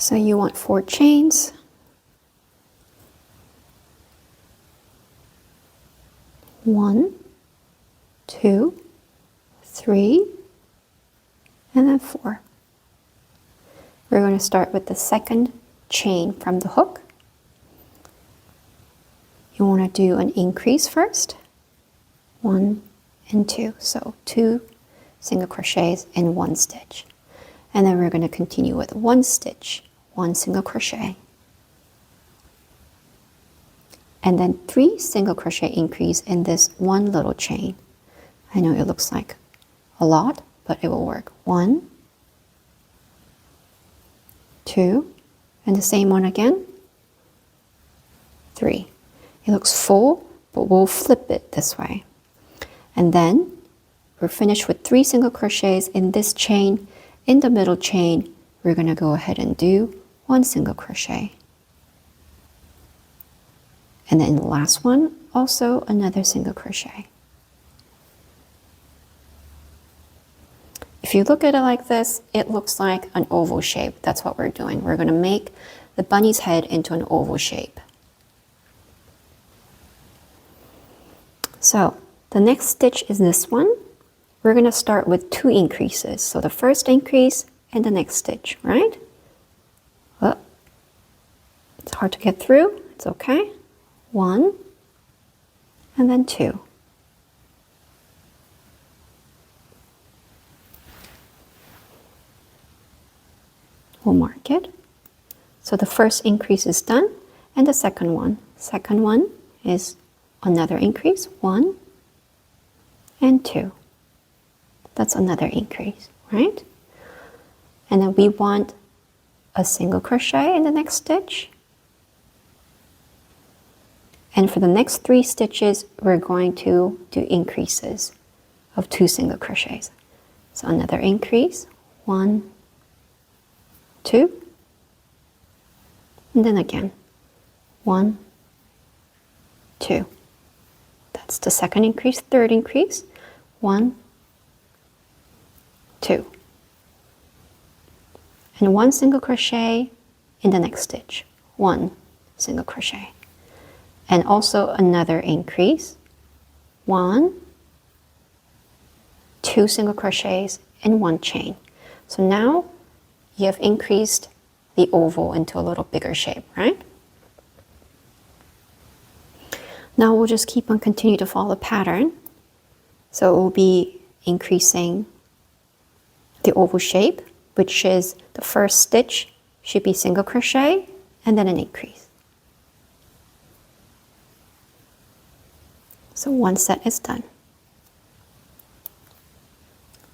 So you want 4 chains. 1, 2, 3, and then 4. We're going to start with the second chain from the hook. You want to do an increase first. 1 and 2. So 2 single crochets in 1 stitch. And then we're going to continue with 1 stitch, 1 single crochet. And then 3 single crochet increase in this 1 little chain. I know it looks like a lot, but it will work. 1, 2, and the same one again. 3. It looks full, but we'll flip it this way. And then we're finished with 3 single crochets in this chain. In the middle chain, we're going to go ahead and do 1 single crochet. And then the last one, also another single crochet. If you look at it like this, it looks like an oval shape. That's what we're doing. We're going to make the bunny's head into an oval shape. So the next stitch is this one. We're going to start with 2 increases. So the first increase and the next stitch, right? Oh, it's hard to get through. It's okay. 1 and then 2. We'll mark it. So the first increase is done, and the second one. Second one is another increase, 1 and 2. That's another increase, right? And then we want a single crochet in the next stitch. And for the next 3 stitches, we're going to do increases of 2 single crochets. So another increase, 1, 2, and then again, 1, 2. That's the second increase, third increase, 1, 2. And 1 single crochet in the next stitch, 1 single crochet. And also another increase, 1, 2 single crochets in 1 chain. So now you have increased the oval into a little bigger shape, right? Now we'll just keep on continue to follow the pattern. So it will be increasing the oval shape, which is the first stitch should be single crochet and then an increase. So 1 set is done.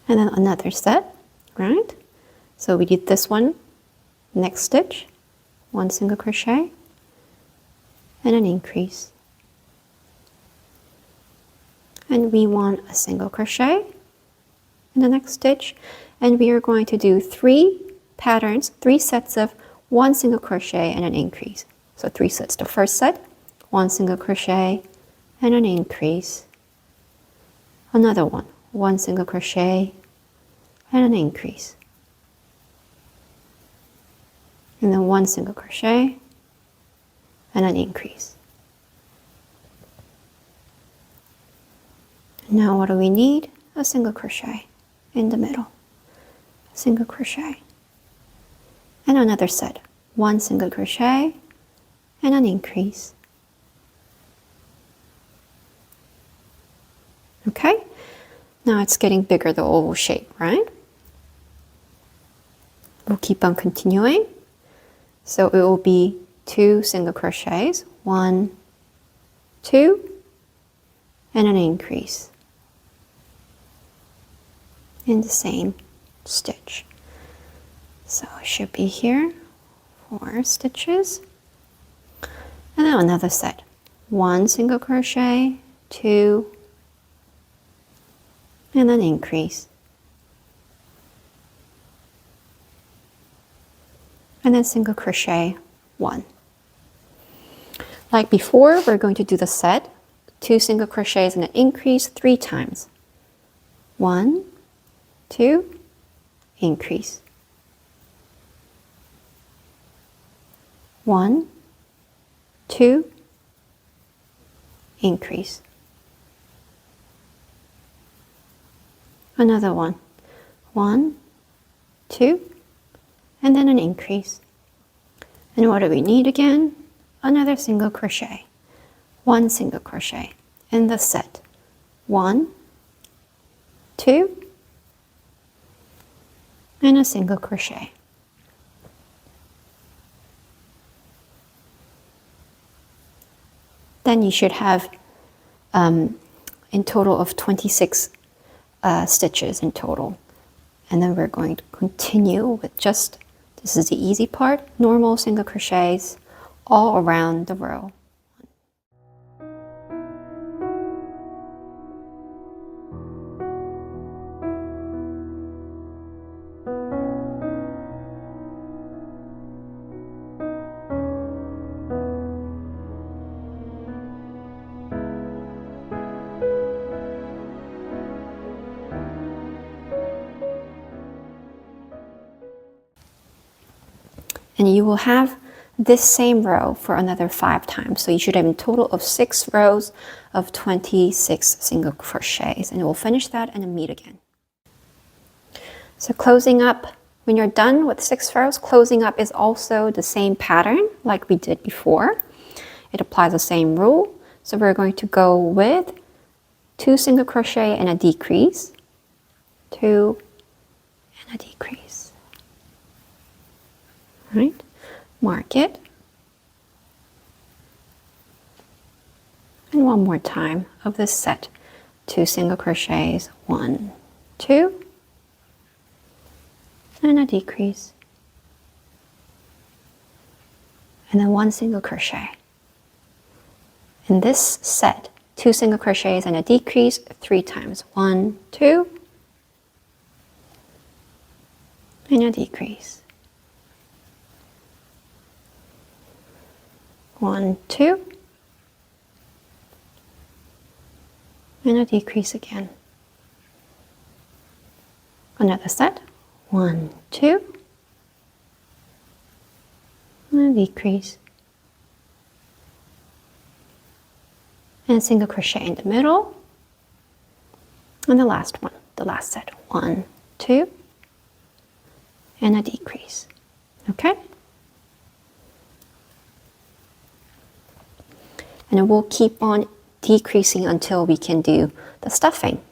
And then another set, right? So we did this one, next stitch, 1 single crochet, and an increase. And we want a single crochet in the next stitch, and we are going to do 3 patterns, 3 sets of 1 single crochet and an increase. So 3 sets. The first set, 1 single crochet and an increase. Another one, 1 single crochet and an increase. And then 1 single crochet and an increase. Now what do we need? A single crochet in the middle. Single crochet. And another set. 1 single crochet and an increase. Okay? Now it's getting bigger, the oval shape, right? We'll keep on continuing. So it will be 2 single crochets, 1, 2, and an increase in the same stitch. So it should be here, 4 stitches, and then another set, 1 single crochet, 2, and an increase. And then single crochet, 1. Like before, we're going to do the set, 2 single crochets and an increase 3 times. 1, 2, increase. 1, 2, increase. Another one. 1, 2, and then an increase. And what do we need again? Another single crochet. 1 single crochet in the set. 1, 2, and a single crochet. Then you should have in total of 26 stitches in total. And then we're going to continue with just, this is the easy part, normal single crochets all around the row. And you will have this same row for another 5 times. So you should have a total of 6 rows of 26 single crochets. And we'll finish that and then meet again. So closing up, when you're done with 6 rows, closing up is also the same pattern like we did before. It applies the same rule. So we're going to go with 2 single crochet and a decrease, 2 and a decrease. Right? Mark it. And one more time of this set. 2 single crochets, 1, 2, and a decrease. And then 1 single crochet. In this set, 2 single crochets and a decrease 3 times. 1, 2, and a decrease. 1, 2, and a decrease again. Another set. 1, 2, and a decrease. And a single crochet in the middle. And the last one, the last set. 1, 2, and a decrease. Okay? And we'll keep on decreasing until we can do the stuffing.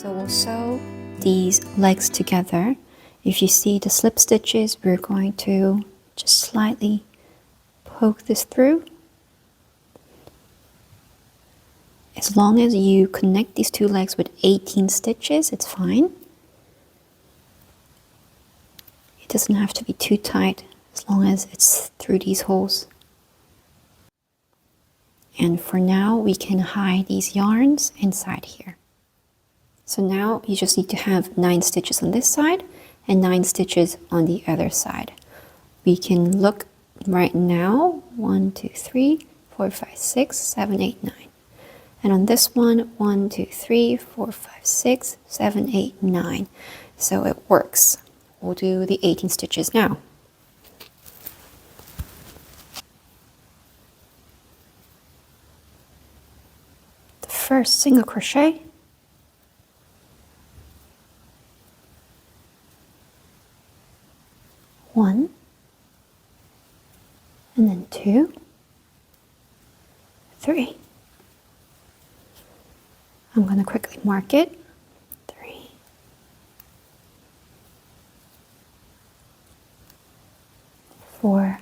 So we'll sew these legs together. If you see the slip stitches, we're going to just slightly poke this through. As long as you connect these two legs with 18 stitches, it's fine. It doesn't have to be too tight as long as it's through these holes. And for now, we can hide these yarns inside here. So now you just need to have 9 stitches on this side and 9 stitches on the other side. We can look right now, 1, 2, 3, 4, 5, 6, 7, 8, 9. And on this one, 1, 2, 3, 4, 5, 6, 7, 8, 9. So it works. We'll do the 18 stitches now. The first single crochet, one, and then 2, 3. I'm going to quickly mark it. 3, 4,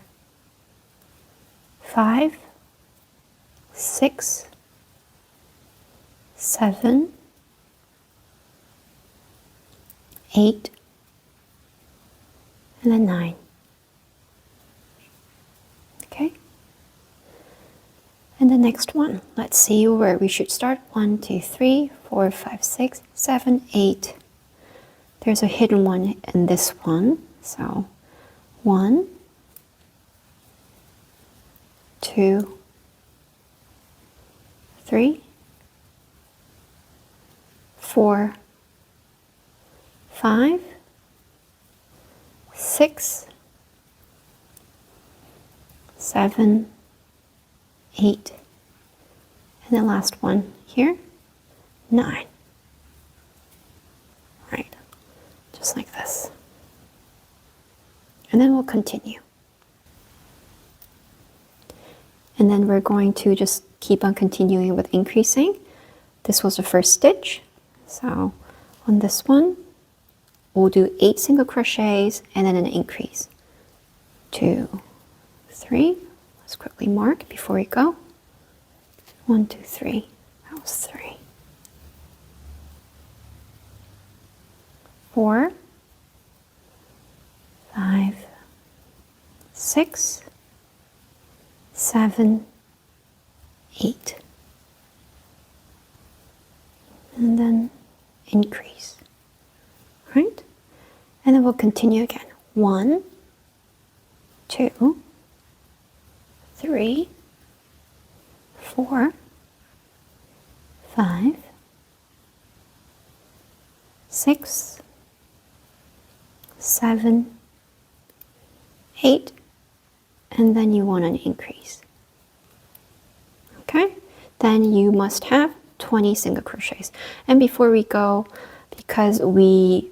5, 6, 7, 8, and then 9. Okay? And the next one, let's see where we should start. 1, 2, 3, 4, 5, 6, 7, 8. There's a hidden one in this one. So 1, 2, 3, 4, 5, 6, 7, 8, and the last one here, 9. Right, just like this. And then we'll continue. And then we're going to just keep on continuing with increasing. This was the first stitch. So on this one, we'll do 8 single crochets and then an increase. 2, 3. Let's quickly mark before we go. 1, 2, 3. That was 3. 4, 5, 6, 7, 8. And then increase. Right? And then we'll continue again. 1, 2, 3, 4, 5, 6, 7, 8, and then you want an increase. Okay? Then you must have 20 single crochets. And before we go, because we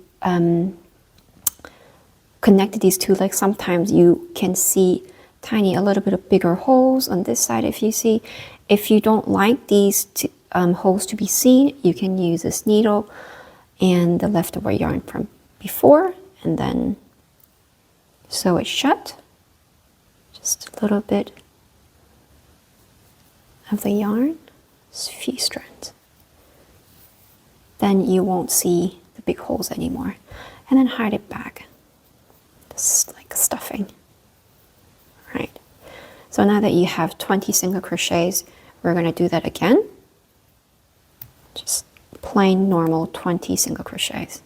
connected these two legs, sometimes you can see a little bit of bigger holes on this side. If you don't like these holes to be seen, you can use this needle and the leftover yarn from before and then sew it shut. Just a little bit of the yarn, just a few strands. Then you won't see the big holes anymore. And then hide it back, just like stuffing. Right. So now that you have 20 single crochets, we're going to do that again. Just plain normal 20 single crochets.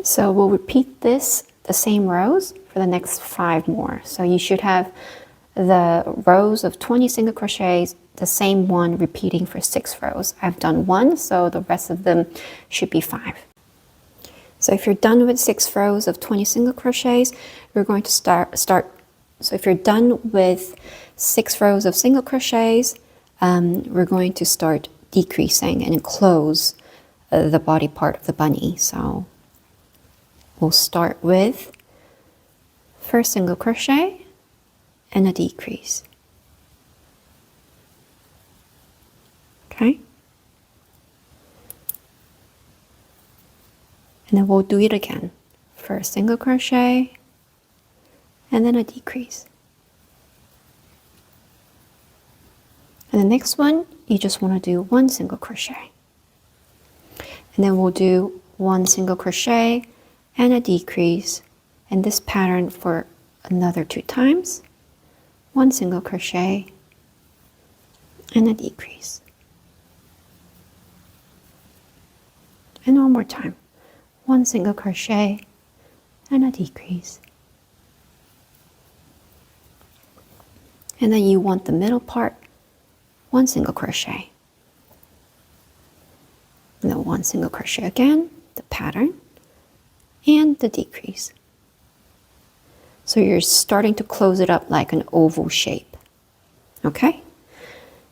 So we'll repeat this, the same rows, for the next 5 more. So you should have the rows of 20 single crochets, the same one repeating for 6 rows. I've done 1, so the rest of them should be 5. So if you're done with 6 rows of 20 single crochets, we're going to start. So if you're done with 6 rows of single crochets, we're going to start decreasing and close the body part of the bunny. So we'll start with first single crochet and a decrease. Okay? And then we'll do it again. First single crochet and then a decrease. And the next one, you just want to do 1 single crochet. And then we'll do 1 single crochet and a decrease, and this pattern for another 2 times. 1 single crochet and a decrease. And one more time. 1 single crochet and a decrease. And then you want the middle part, 1 single crochet. And then 1 single crochet again, the pattern, and the decrease. So you're starting to close it up like an oval shape. Okay?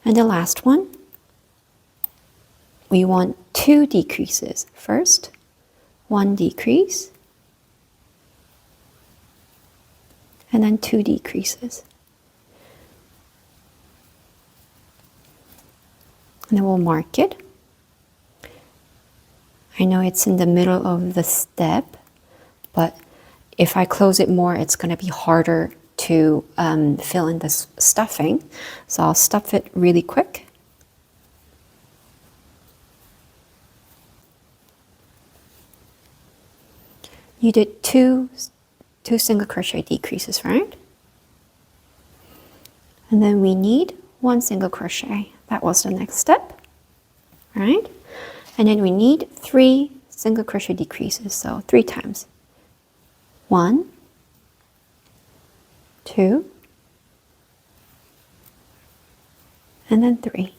And the last one, we want 2 decreases. First, 1 decrease, and then 2 decreases. And then we'll mark it. I know it's in the middle of the step, but if I close it more, it's going to be harder to fill in this stuffing. So I'll stuff it really quick. You did two single crochet decreases, right? And then we need 1 single crochet. That was the next step, right? And then we need 3 single crochet decreases, so 3 times. 1, 2, and then 3.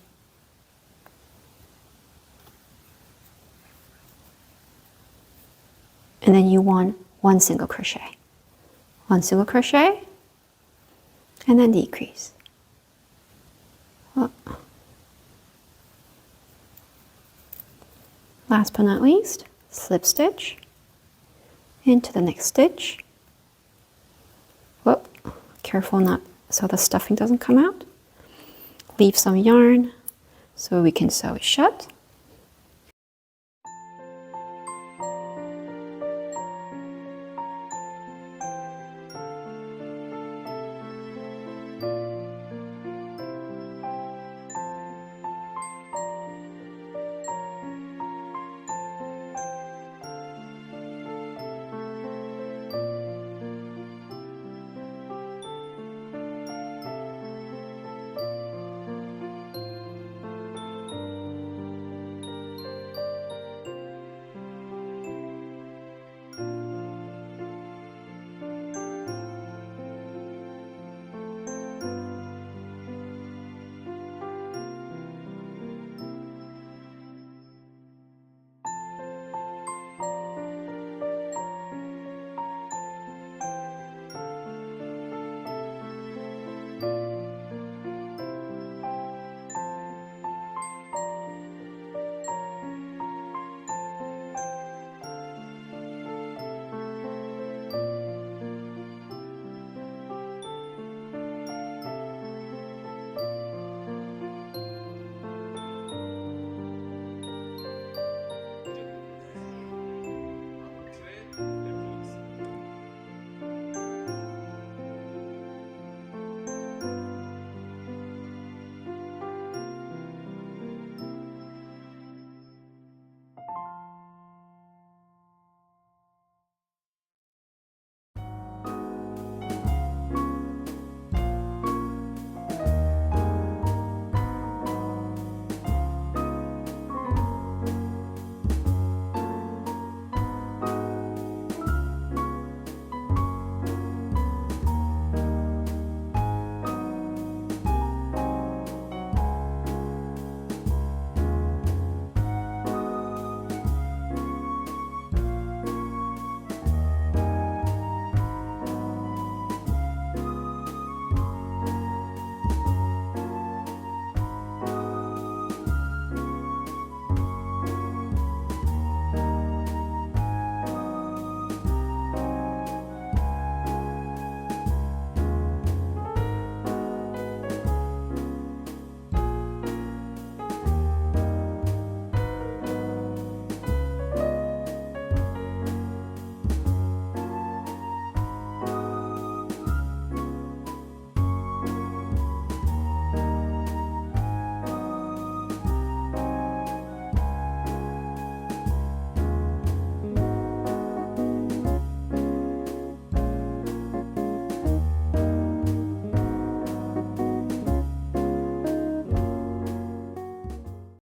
And then you want 1 single crochet. 1 single crochet, and then decrease. Oh. Last but not least, slip stitch into the next stitch. Whoop, careful not so the stuffing doesn't come out. Leave some yarn so we can sew it shut.